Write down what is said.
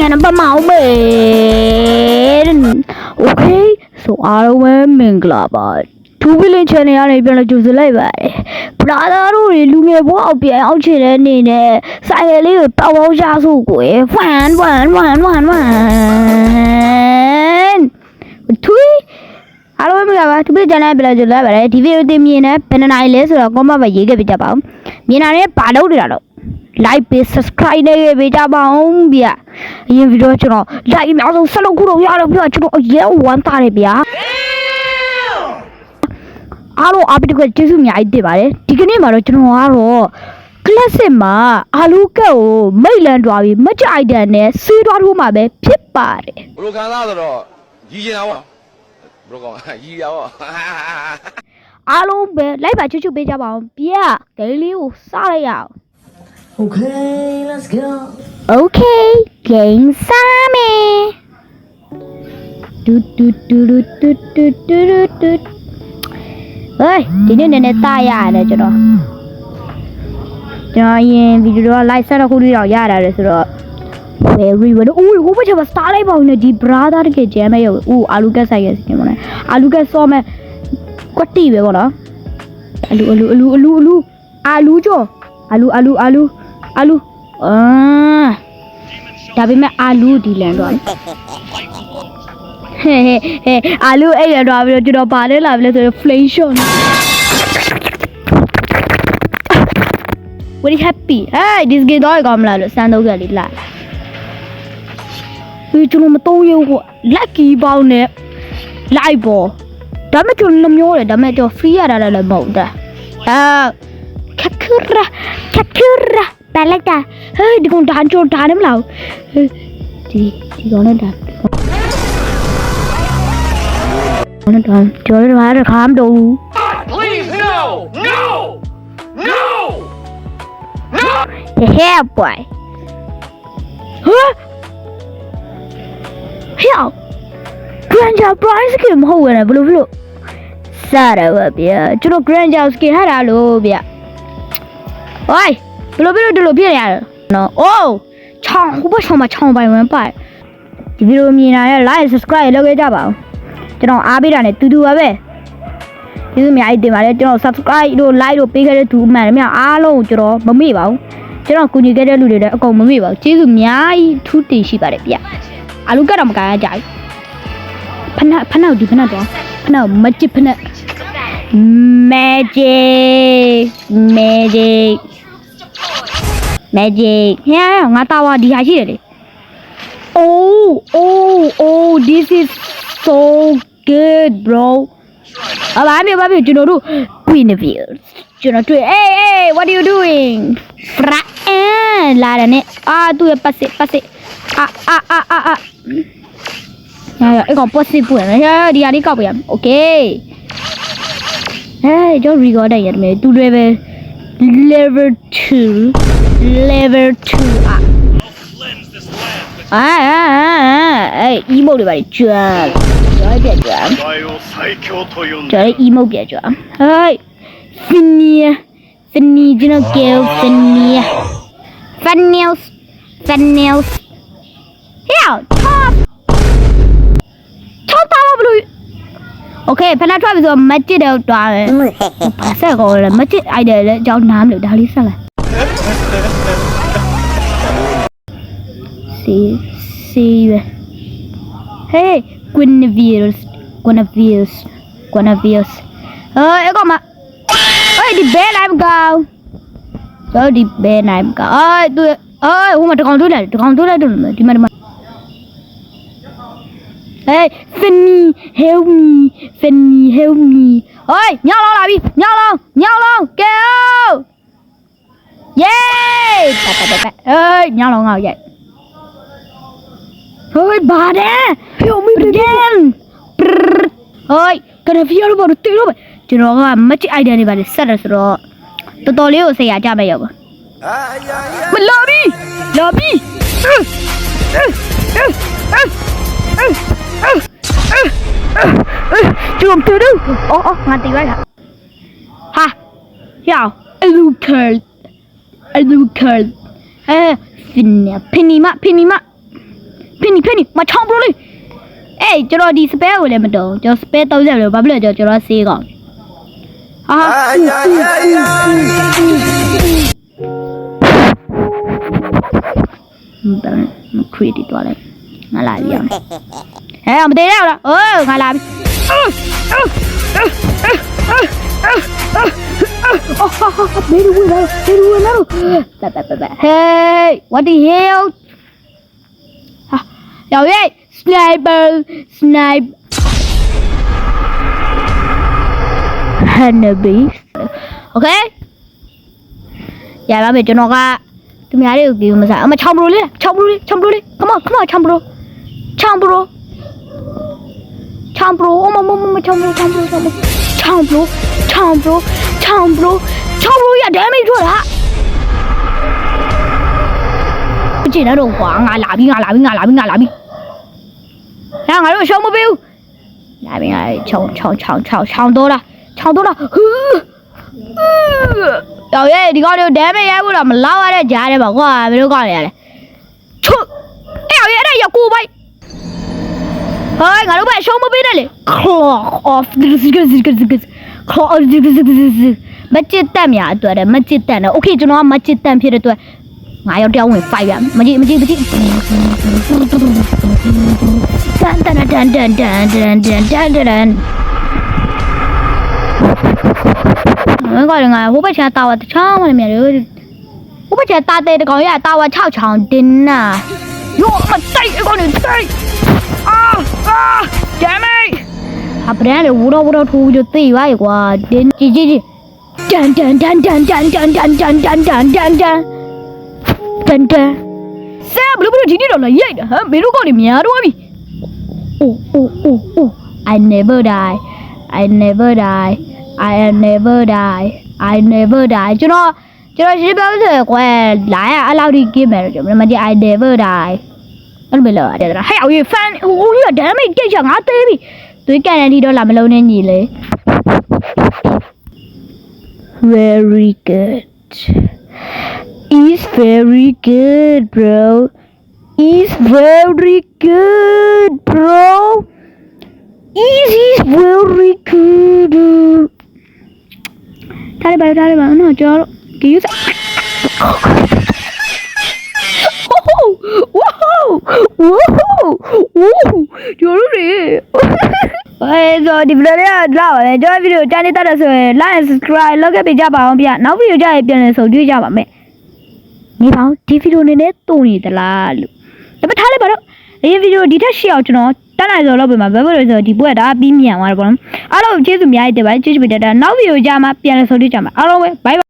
channel ပါမအောင်ပဲโอเคဆိုအားလုံးပဲမင်္ဂလာပါသူဘီလင်း channel ရနေပြန်လို့ကြိုဆိုလိုက်ပါတယ်ဘရာသာတို့တွေလူငယ်ဘဝအောင်ပြန်အောင်ချင်တဲ့အနေနဲ့ဆိုင်ရလေးကိုတောက်အောင်ရဆိုကိုဖန်သူအားလုံးမင်္ဂလာပါသူဘီလင်း channel ပြန်လို့ကြိုဆိုလိုက်ပါတယ်ဒီဗီဒီယိုတင်မြင်တဲ့ဘယ်နှနိုင်လဲဆိုတော့ comment မှာရေးခဲ့ပြကြပါဦးမြင်တာနဲ့ဘာလုပ်နေတာတော့like ပေး subscribe နဲ့ပေးကြပါဦးဗျာအရင်ဗီဒီယိုကျွန်တော် like အများဆုံးဆက်လုပ်ခုတော့ရတယ်ဗျာကျွန်တော်အရင်ဝမ်းသားတယ်ဗျာအားလုံးအားပေးတဲ့ကျေးဇူးအများကြီးတင်ပါတယ်ဒီကနေ့မှာတော့ကျွန်တော်ကတော့ classic မှာအာလူကက်ကိုမိတ်လန်သွားပြီးမကြိုက်တဲ့နဲ့စေးသွားထိုးမှာပဲဖြစ်ပါတယ်ဘလိုခံစားဆိုတော့ရီကျင်တာပေါ့ဘလိုကောင်ရီရပေါ့အားလုံးပဲ like ပါချွတ်ပေးကြပါဦးဗျာဒိလေးကိုစလိုက်ရအောင် Okay, let's go. Okay, game Sammy. Do. Hey,ဒီနေ့တားရတယ်ကျွန်တော်ရင်ဗီဒီယိုက live ဆက်တော့ခုလေးတော့ရတာလေဆိုတော့ very well အိုးဟိုဘက်မှာ star လိုက်ပါဦးနဲ့ဒီ brother တကယ်ကြမ်းမဲ့ရောအိုးအာလူကက်ဆိုင်ရစီနေမလားအာလူကက်စောမဲ့ကွက်တီပဲပေါ့နော်အာလူကျော်အာလူဒါပေမဲ့အာလူဒီလန်တော့ဟဲအာလူအဲ့ရတော့ပြီးတော့ကျွန်တော်ပါတယ်လာပြီလဲဆိုတော့ flame shot very happy hey this game တော့ကောင်းမလားလို့စမ်းတော့ကြလေးလာဒီကျွန်တော်မတော့ရုံကို lucky ပေါင်းနဲ့ live ပေါ်ဒါမဲ့ကျွန်တော်မျိုးတယ်ဒါမဲ့ကျွန်တော် free ရတာလည်းမဟုတ်တာခက်ခရာไปလိုက်တာဟေးဒီကောင်ဒါကြောဒါနေမလားဒီကောင်နဲ့ဒါကျော်ရတာခမ်းတော့ Please no yeah boy ဟဲ့ Granger Prize ကမဟုတ်ရဘူးဘလို့စားရပါဗျာကျွန်တော် Granger skin ဟာတာလို့ဗျာဟိုင်းဘလို့ဒီလိုပြည့်ရတယ်နော်အိုးချောင်းဟိုဘက်ချောင်းမှာချောင်းပိုင်ဝင်ပါဒီဗီဒီယိုမြင်လာတဲ့ like subscribe လုပ်ခဲ့ကြပါဦးကျွန်တော်အားပေးတာနဲ့တူတူပါပဲကျေးဇူးအများကြီးတင်ပါတယ်ကျွန်တော် subscribe တို့ like တို့ပေးခဲ့တဲ့သူအမှန်တည်းအားလုံးကိုကျွန်တော်မမေ့ပါဘူးကျွန်တော်ကူညီခဲ့တဲ့လူတွေလည်းအကုန်မမေ့ပါဘူးကျေးဇူးအများကြီးထူးတင်ရှိပါတယ်ဗျအာလူကတော့မကန်ရကြဘူးဖနက်ဒီဖနက်တော့ဖနက်မချစ်ဖနက် magic ဟဲ့ငါတာဝါဒီဟာရှိတယ်လေ oh this is so good bro ဘာဖြစ်ကျွန်တော်တို့ Queenville ကျွန်တော်တွေ့ hey what are you doing လာတယ်နဲ့သူ့ရဲ့ပတ်စစ်အဲ့ကောင်ပတ်စစ်ပွင့်ဟဲ့ဒီဟာလေးကောက်ပြရမယ် okay ဟဲ့ကျွန်တော် record ရတယ်မယ်သူတွေပဲ level 2emote တွေပါကျွမ်းပြကျွမ်းကျွန်တော် emote ပြကျွမ်းဟဲ့ Finny ကျွန်တော် girl Finny Funnails ဟဲ့topတာဘလို့โอเคဖနာထွက်ပြီဆိုတော့မကြည့်တော့တွားပဲဘာဆက်ကောလဲမကြည့်အိုက်တယ်လေအကြောင်းနားမလို့ဒါလေးဆက်လိုက်စီပဲ hey Queenville အဲ့ကောင်မဒီဘဲနိုင်ကောင်ဒီဘဲနိုင်ကောင်သူဟိုမှာတကောင်တွေ့လိုက်တော့ဒီမှာHey, Finny, help me. Ôi, nhau lâu lại đi, nhau lâu, kêu. Yeah. Ơi, nhau lâu ngồi vậy. Ôi, bà nè, help me again. Ôi, cái này video nó tiêu rồi. Chứ nó mất chiếc idea này bà để set rồi. Tôi liêu sẽ trả mày rồi. Mình lobby. Trường từ đâu ngàn tỷ vậy hả hiểu Alucard Penny ma ဖိနေမချောင်းပလို့လေအေးကျွန်တော်ဒီ spare ကိုလည်းမတုံကျွန်တော် spare 30လို့ဘာဖြစ်လဲကျွန်တော်ဆေးကောင်းဟာခရီးတီတော့လေငါလာပြီအောင်ဟဲ့မသေးရဘူးလားအိုးငါလာပြီမေရူဝင်လာHey what the hell ဟာယောက်ရဲ့ sniper snipe Hanabi Okay ရပါမယ်ကျွန်တော်ကသူများတွေကိုကြည့်မစားအမချောင်းဘလို့လေCome on Come on ချောင်းဘလို့ချောင်းဘလို့အမချောင်းဘလို့ရ damage ထွက်တာမကျင်တော့ကွာငါလာပြီငါတို့ရှောင်းမပေးဘူးလာပြီငါချောင်းတော့လားဟူးတော်ရဲ့ဒီကောင်တွေ damage ရိုက်ဖို့တော့မလောက်ရတဲ့ကြားထဲမှာကွာဘယ်လိုကောင်းနေရလဲချုပ်အဲ့ရတဲ့ရကူပိုက်ဟိုငါတို့ပဲရှောင်းမပေးနဲ့လေ claw off မချစ်တက်များအတွက်တယ်မချစ်တက်နော်โอเคကျွန်တော်ကမချစ်တက်ဖြစ်တဲ့အတွက်ငါရောက်တယောက်ဝင်5ရမကြည့်တန်ငါဟိုဘက်ချာတာဝတချောင်းမမြင်လို့ဟိုဘက်ချာတာတဲ့တကောင်ရတာဝ6ချောင်းတင်းနာယောမတိုက်အကောင်နေတိုက်damage ဟာဗရန်လေဝတော်ထိုးပြီးတော့သိပါရဲ့ကွာတင်းကြည့်ဒန်ဆဲဘလို့ဒီနေ့တော့လာရိုက်တာဟမ်ဘယ်လိုကောင်းနေများတော့ပြီအိုး I never die I am never die ကျွန်တော်ရှင်းပြောဆိုကွယ်လာရအလောက်ဒီကင်းမယ်ကျွန်တော်မကြည့် I never die အဲ့လိုလို့ရတယ်ဟဲ့အောင်ရ fan ဟိုရ damage ကြိတ်ချငါသေးပြီသွေးကန်ရန်ဒီတော့လာမလုံးနဲ့ညီလေ Very good. Is very good, bro. Is very good, bro. Is very good. Taliban. No, Joe. Can you say? Whoa. Joe. Soဒီဗီဒီယိုလေးတော့ပါပဲကျွန်တော်ဗီဒီယိုကြားနေတာဆိုရင် like and subscribe လုပ်ခဲ့ပေးကြပါအောင်ဗျနောက်ဗီဒီယိုကြရင်ပြန်လည်ဆုံတွေ့ကြပါမယ်နေပါဦးဒီဗီဒီယိုနဲ့တုံနေသလားလို့ဒါပေမဲ့ထားလိုက်ပါတော့ဒီဗီဒီယိုဒီထက်ရှေ့အောင်ကျွန်တော်တန်းနိုင်ဆိုလုပ်ပေးမှာဘယ်လိုလဲဆိုတော့ဒီပွဲဒါပြီးမြန်သွားတယ်ပေါ့နော်အားလုံးကျေးဇူးအများကြီးတင်ပါတယ်ကျေးဇူးပေးတဲ့နောက်ဗီဒီယိုကြမှာပြန်လည်ဆုံတွေ့ကြမှာအားလုံးပဲ bye